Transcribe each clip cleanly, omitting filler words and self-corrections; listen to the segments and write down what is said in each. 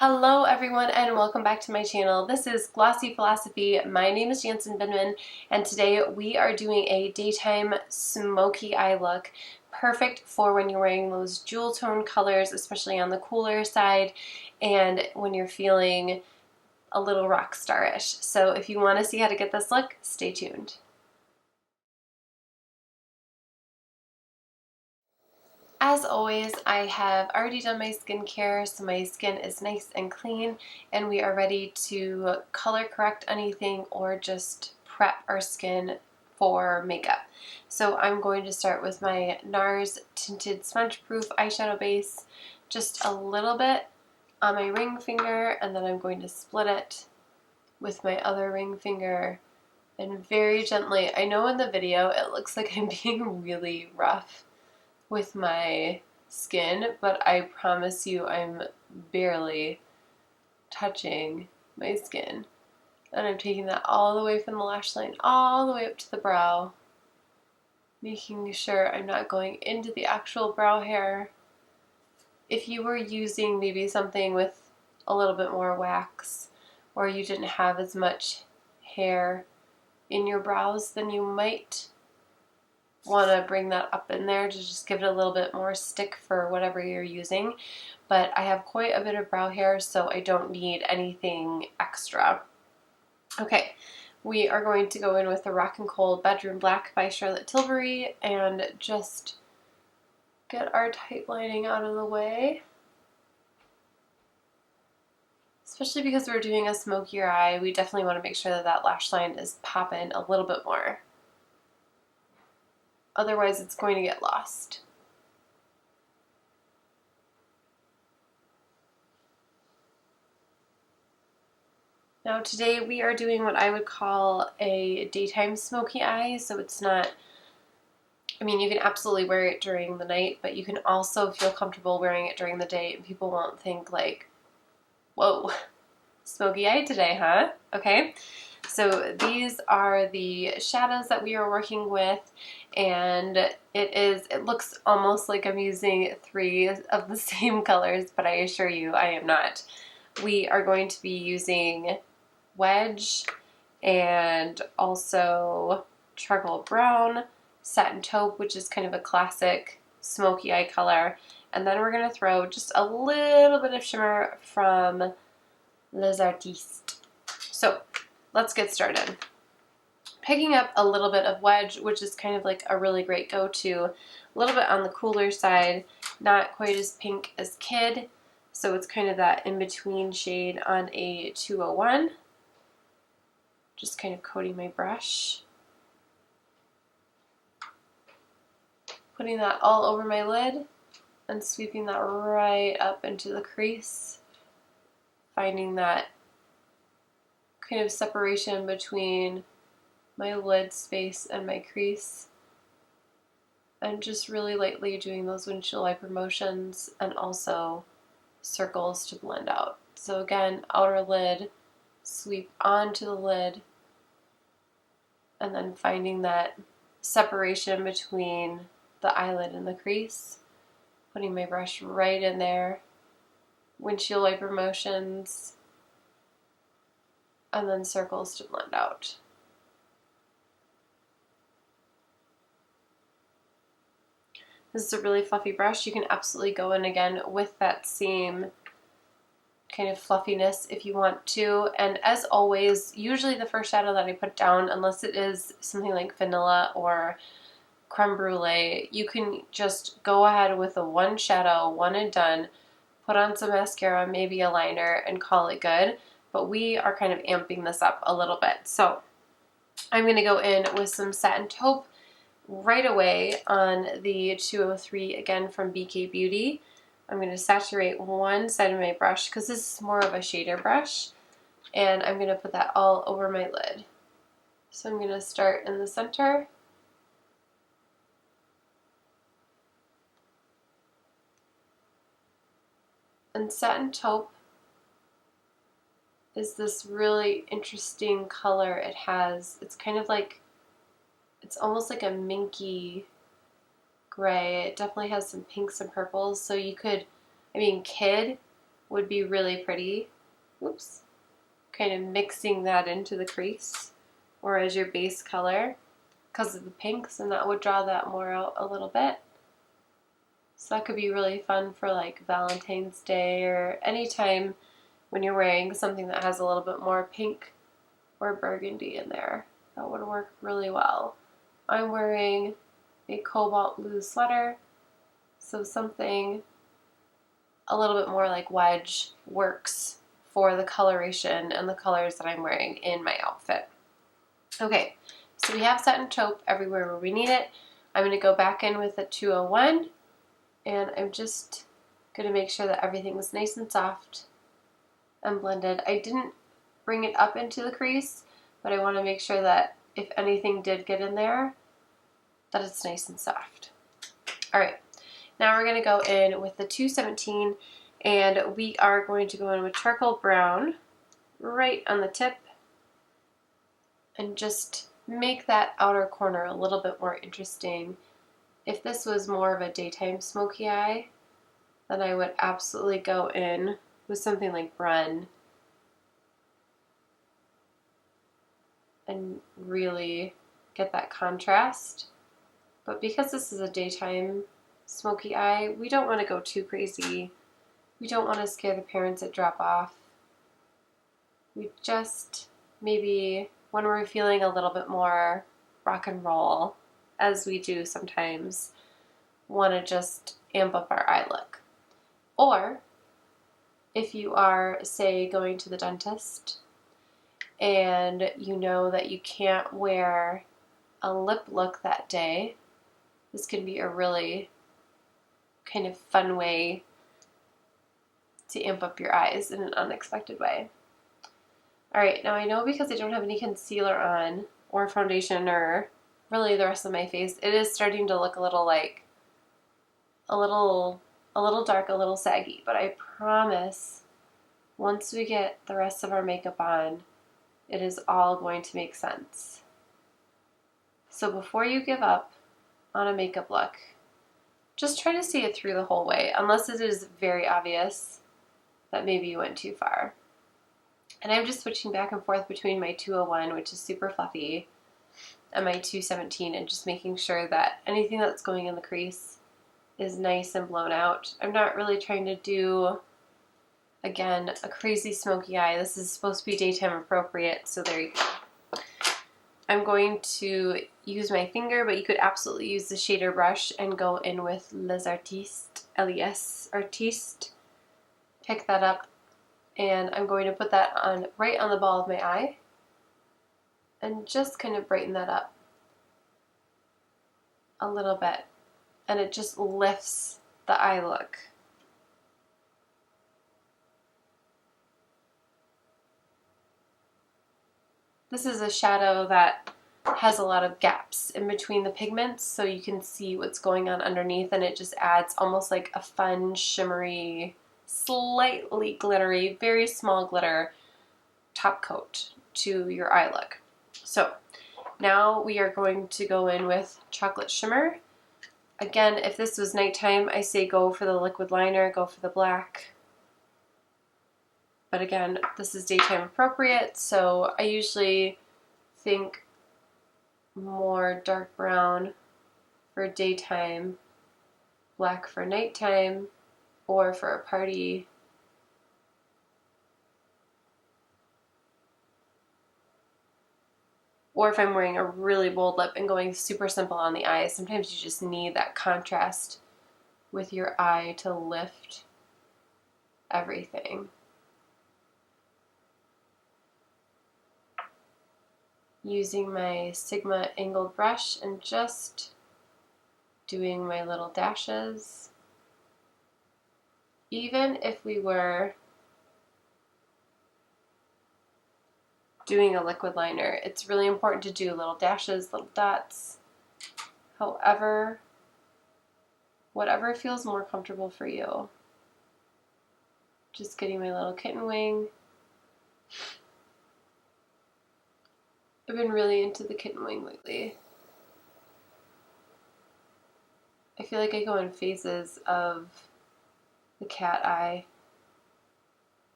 Hello everyone and welcome back to my channel. This is Glossy Philosophy. My name is Jansen Binman and today we are doing a daytime smoky eye look. Perfect for when you're wearing those jewel tone colors, especially on the cooler side, and when you're feeling a little rock star-ish. So if you want to see how to get this look, stay tuned. As always, I have already done my skincare, so my skin is nice and clean, and we are ready to color correct anything or just prep our skin for makeup. So I'm going to start with my NARS Tinted Smudge Proof eyeshadow base, just a little bit on my ring finger, and then I'm going to split it with my other ring finger and very gently. I know in the video it looks like I'm being really rough with my skin, but I promise you I'm barely touching my skin. And I'm taking that all the way from the lash line all the way up to the brow, making sure I'm not going into the actual brow hair. If you were using maybe something with a little bit more wax, or you didn't have as much hair in your brows, then you might want to bring that up in there to just give it a little bit more stick for whatever you're using. But I have quite a bit of brow hair, so I don't need anything extra. Okay, we are going to go in with the Rock and Kohl Bedroom Black by Charlotte Tilbury and just get our tight lining out of the way. Especially because we're doing a smokier eye, we definitely want to make sure that that lash line is popping a little bit more. Otherwise, it's going to get lost. Now today we are doing what I would call a daytime smoky eye, so it's not, I mean, you can absolutely wear it during the night, but you can also feel comfortable wearing it during the day and people won't think like, whoa, smoky eye today, huh? Okay. So these are the shadows that we are working with, and it looks almost like I'm using three of the same colors, but I assure you I am not. We are going to be using Wedge and also Charcoal Brown, Satin Taupe, which is kind of a classic smoky eye color, and then we're going to throw just a little bit of shimmer from Les Artistes. So let's get started. Picking up a little bit of Wedge, which is kind of like a really great go-to, a little bit on the cooler side, not quite as pink as Kid, so it's kind of that in-between shade on a 201. Just kind of coating my brush. Putting that all over my lid and sweeping that right up into the crease. Finding that kind of separation between my lid space and my crease, and just really lightly doing those windshield wiper motions and also circles to blend out. So again, outer lid, sweep onto the lid, and then finding that separation between the eyelid and the crease, putting my brush right in there, windshield wiper motions, and then circles to blend out. This is a really fluffy brush. You can absolutely go in again with that same kind of fluffiness if you want to. And as always, usually the first shadow that I put down, unless it is something like vanilla or creme brulee, you can just go ahead with a one shadow, one and done, put on some mascara, maybe a liner, and call it good. But we are kind of amping this up a little bit. So I'm going to go in with some Satin Taupe right away on the 203, again from BK Beauty. I'm going to saturate one side of my brush because this is more of a shader brush, and I'm going to put that all over my lid. So I'm going to start in the center. And Satin Taupe is this really interesting color it has. It's kind of like, it's almost like a minky gray. It definitely has some pinks and purples, so you could, I mean, Kid would be really pretty. Oops. Kind of mixing that into the crease or as your base color because of the pinks, and that would draw that more out a little bit. So that could be really fun for like Valentine's Day or anytime when you're wearing something that has a little bit more pink or burgundy in there. That would work really well. I'm wearing a cobalt blue sweater, so something a little bit more like Wedge works for the coloration and the colors that I'm wearing in my outfit. Okay, so we have Satin Taupe everywhere where we need it. I'm going to go back in with a 201, and I'm just going to make sure that everything is nice and soft and blended. I didn't bring it up into the crease, but I want to make sure that if anything did get in there, that it's nice and soft. Alright, now we're going to go in with the 217, and we are going to go in with charcoal brown right on the tip and just make that outer corner a little bit more interesting. If this was more of a daytime smoky eye, then I would absolutely go in with something like Brun and really get that contrast. But because this is a daytime smoky eye, we don't want to go too crazy. We don't want to scare the parents at drop off. We just maybe when we're feeling a little bit more rock and roll, as we do sometimes, want to just amp up our eye look. Or if you are, say, going to the dentist and you know that you can't wear a lip look that day, this can be a really kind of fun way to amp up your eyes in an unexpected way. Alright, now I know because I don't have any concealer on or foundation or really the rest of my face, it is starting to look a little like a little dark, a little saggy, but I promise once we get the rest of our makeup on, it is all going to make sense. So before you give up on a makeup look, just try to see it through the whole way, unless it is very obvious that maybe you went too far. And I'm just switching back and forth between my 201, which is super fluffy, and my 217, and just making sure that anything that's going in the crease is nice and blown out. I'm not really trying to do, again, a crazy smoky eye. This is supposed to be daytime appropriate, so there you go. I'm going to use my finger, but you could absolutely use the shader brush and go in with Les Artistes, L-E-S, Artiste. Pick that up, and I'm going to put that on right on the ball of my eye and just kind of brighten that up a little bit, and it just lifts the eye look. This is a shadow that has a lot of gaps in between the pigments, so you can see what's going on underneath, and it just adds almost like a fun, shimmery, slightly glittery, very small glitter top coat to your eye look. So now we are going to go in with chocolate shimmer. Again, if this was nighttime, I say go for the liquid liner, go for the black. But again, this is daytime appropriate, so I usually think more dark brown for daytime, black for nighttime, or for a party. Or if I'm wearing a really bold lip and going super simple on the eyes, sometimes you just need that contrast with your eye to lift everything. Using my Sigma angled brush and just doing my little dashes. Even if we were doing a liquid liner, it's really important to do little dashes, little dots, however, whatever feels more comfortable for you. Just getting my little kitten wing. I've been really into the kitten wing lately. I feel like I go in phases of the cat eye.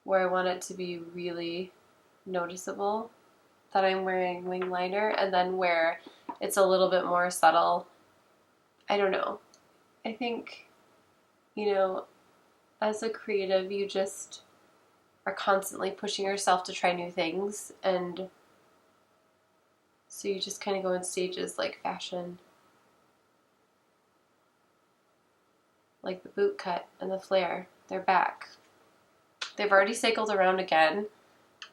where I want it to be really noticeable that I'm wearing wing liner, and then where it's a little bit more subtle. I don't know. I think, you know, as a creative, you just are constantly pushing yourself to try new things, and so you just kind of go in stages like fashion. Like the boot cut and the flare, they're back. They've already cycled around again,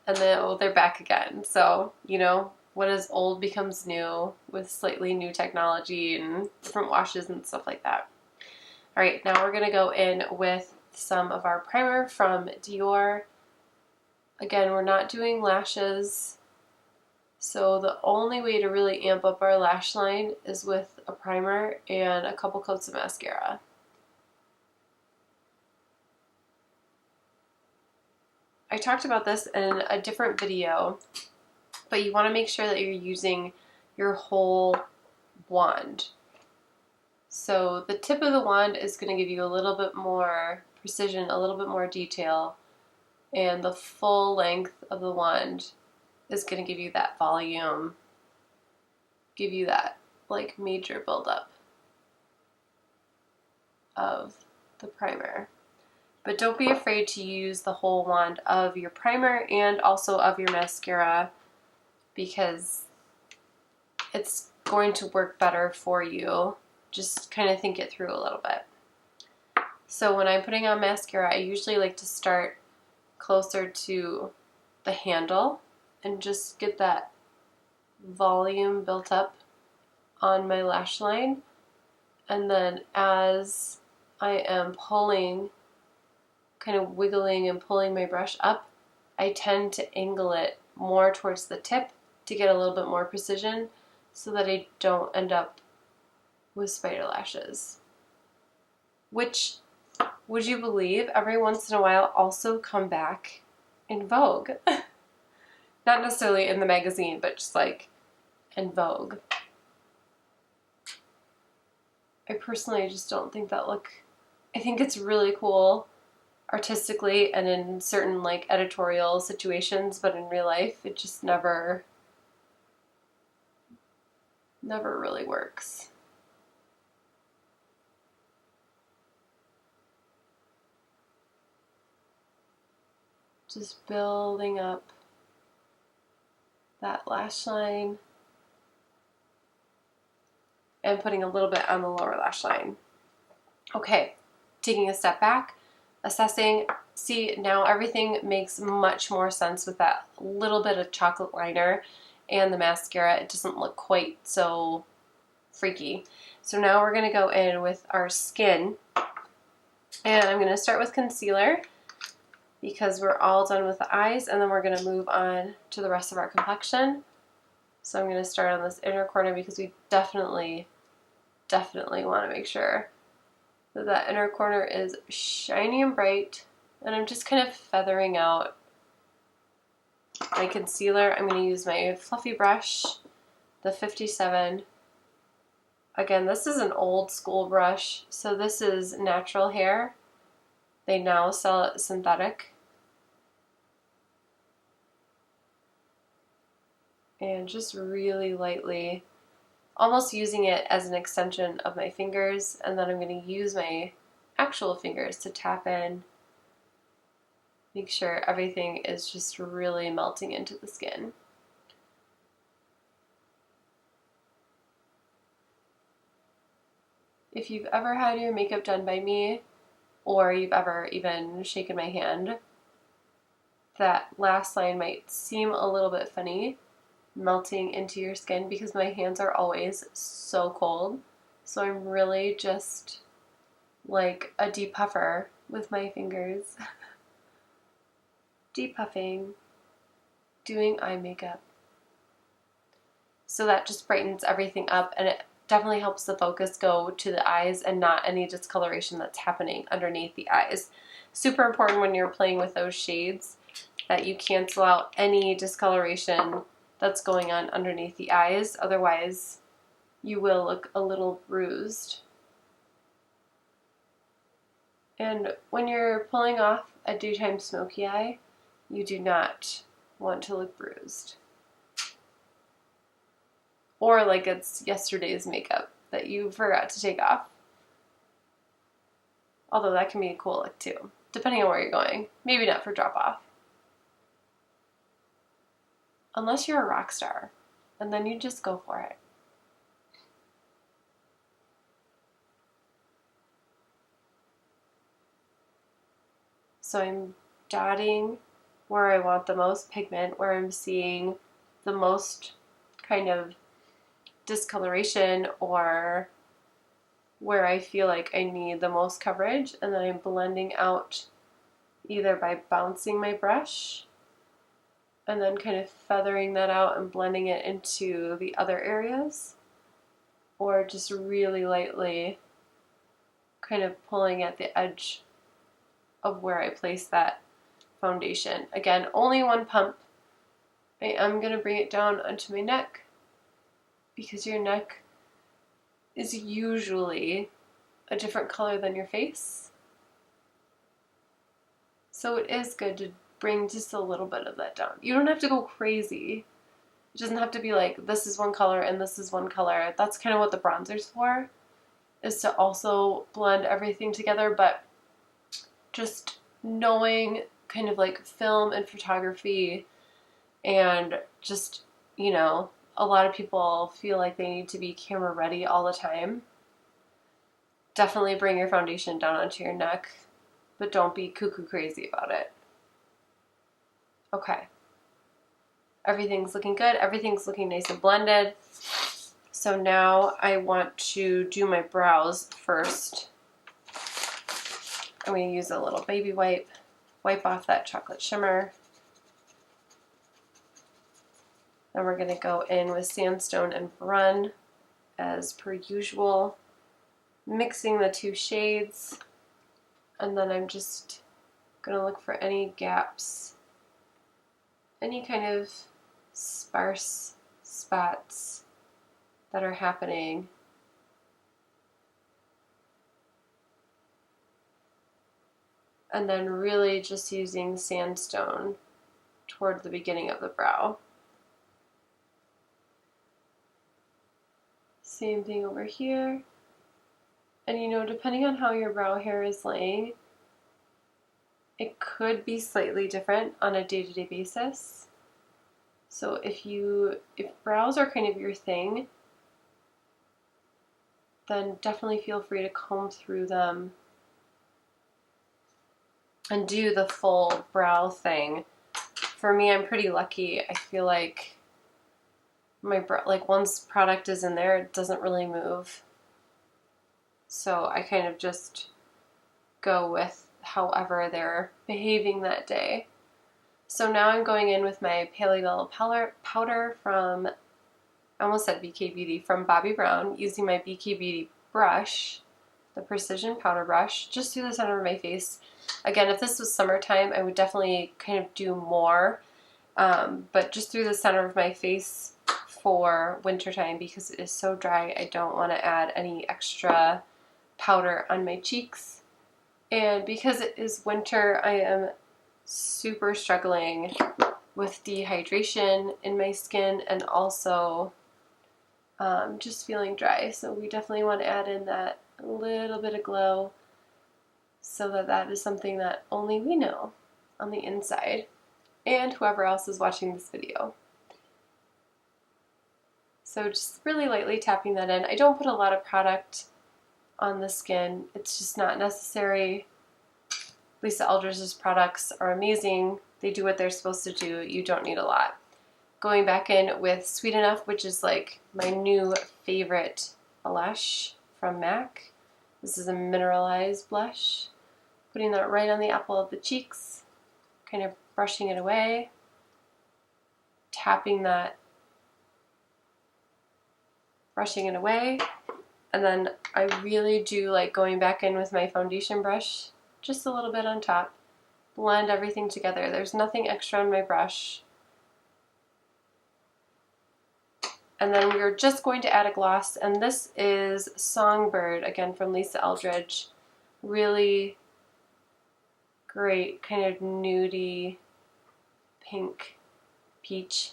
and then they're back again. So, you know, what is old becomes new with slightly new technology and different washes and stuff like that. All right, now we're gonna go in with some of our primer from Dior. Again, we're not doing lashes, so the only way to really amp up our lash line is with a primer and a couple coats of mascara. I talked about this in a different video, but you want to make sure that you're using your whole wand. So the tip of the wand is going to give you a little bit more precision, a little bit more detail, and the full length of the wand is going to give you that volume, give you that like major buildup of the primer. But don't be afraid to use the whole wand of your primer and also of your mascara, because it's going to work better for you. Just kind of think it through a little bit. So when I'm putting on mascara, I usually like to start closer to the handle and just get that volume built up on my lash line. And then as I am pulling, kind of wiggling and pulling my brush up, I tend to angle it more towards the tip to get a little bit more precision so that I don't end up with spider lashes. Which, would you believe, every once in a while also come back in Vogue. Not necessarily in the magazine, but just like in Vogue. I personally just don't think that look, I think it's really cool artistically and in certain like editorial situations, but in real life it just never really works. Just building up that lash line and putting a little bit on the lower lash line. Okay, taking a step back, assessing, see, now everything makes much more sense with that little bit of chocolate liner and the mascara. It doesn't look quite so freaky. So now we're going to go in with our skin, and I'm going to start with concealer because we're all done with the eyes, and then we're going to move on to the rest of our complexion. So I'm going to start on this inner corner because we definitely want to make sure that that inner corner is shiny and bright. And I'm just kind of feathering out my concealer. I'm going to use my fluffy brush, the 57. Again, this is an old school brush, so this is natural hair. They now sell it synthetic. And just really lightly, almost using it as an extension of my fingers, and then I'm going to use my actual fingers to tap in, make sure everything is just really melting into the skin. If you've ever had your makeup done by me, or you've ever even shaken my hand, that last line might seem a little bit funny, melting into your skin, because my hands are always so cold. So I'm really just like a depuffer with my fingers. Depuffing, doing eye makeup. So that just brightens everything up, and it definitely helps the focus go to the eyes and not any discoloration that's happening underneath the eyes. Super important when you're playing with those shades that you cancel out any discoloration that's going on underneath the eyes. Otherwise, you will look a little bruised. And when you're pulling off a daytime smoky eye, you do not want to look bruised. Or like it's yesterday's makeup that you forgot to take off. Although that can be a cool look too, depending on where you're going. Maybe not for drop off. Unless you're a rock star, and then you just go for it. So I'm dotting where I want the most pigment, where I'm seeing the most kind of discoloration, or where I feel like I need the most coverage, and then I'm blending out either by bouncing my brush and then kind of feathering that out and blending it into the other areas, or just really lightly kind of pulling at the edge of where I place that foundation. Again, only one pump. I am going to bring it down onto my neck because your neck is usually a different color than your face. So it is good to bring just a little bit of that down. You don't have to go crazy. It doesn't have to be like, this is one color and this is one color. That's kind of what the bronzer's for, is to also blend everything together, but just knowing kind of like film and photography, and just, you know, a lot of people feel like they need to be camera ready all the time. Definitely bring your foundation down onto your neck, but don't be cuckoo crazy about it. Okay. Everything's looking good. Everything's looking nice and blended. So now I want to do my brows first. I'm going to use a little baby wipe off that chocolate shimmer. Then we're going to go in with Sandstone and Brun as per usual, mixing the two shades, and then I'm just going to look for any gaps, any kind of sparse spots that are happening. And then really just using Sandstone toward the beginning of the brow. Same thing over here. And you know, depending on how your brow hair is laying, it could be slightly different on a day-to-day basis. So if brows are kind of your thing, then definitely feel free to comb through them and do the full brow thing. For me, I'm pretty lucky. I feel like my brow, like once product is in there, it doesn't really move. So I kind of just go with however they're behaving that day. So now I'm going in with my Paleo powder from, I almost said BK Beauty, from Bobbi Brown, using my BK Beauty brush, the precision powder brush, just through the center of my face. Again, if this was summertime, I would definitely kind of do more, but just through the center of my face for wintertime, because it is so dry, I don't want to add any extra powder on my cheeks. And because it is winter, I am super struggling with dehydration in my skin, and also just feeling dry. So we definitely want to add in that little bit of glow, so that is something that only we know on the inside, and whoever else is watching this video. So just really lightly tapping that in. I don't put a lot of product on the skin. It's just not necessary. Lisa Eldridge's products are amazing. They do what they're supposed to do. You don't need a lot. Going back in with Sweet Enough, which is like my new favorite blush from MAC. This is a Mineralize blush. Putting that right on the apple of the cheeks, kind of brushing it away, tapping that, brushing it away, and then I really do like going back in with my foundation brush, just a little bit on top, blend everything together. There's nothing extra on my brush. And then we're just going to add a gloss, and this is Songbird, again from Lisa Eldridge. Really great kind of nudie pink peach.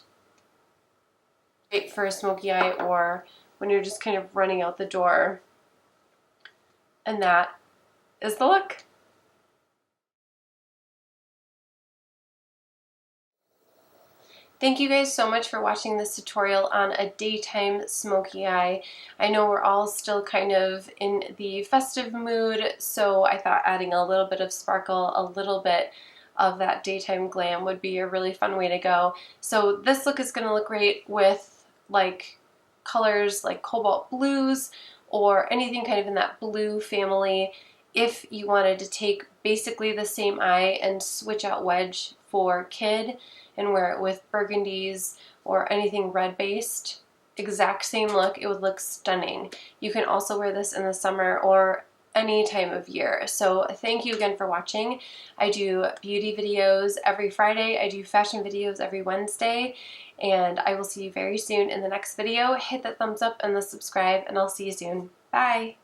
Great for a smoky eye or when you're just kind of running out the door. And that is the look. Thank you guys so much for watching this tutorial on a daytime smoky eye. I know we're all still kind of in the festive mood, so I thought adding a little bit of sparkle, a little bit of that daytime glam would be a really fun way to go. So this look is going to look great with like colors like cobalt blues or anything kind of in that blue family. If you wanted to take basically the same eye and switch out Wedge for Kid and wear it with burgundies or anything red based, exact same look, it would look stunning. You can also wear this in the summer or any time of year. So thank you again for watching. I do beauty videos every Friday. I do fashion videos every Wednesday, and I will see you very soon in the next video. Hit that thumbs up and the subscribe, and I'll see you soon. Bye!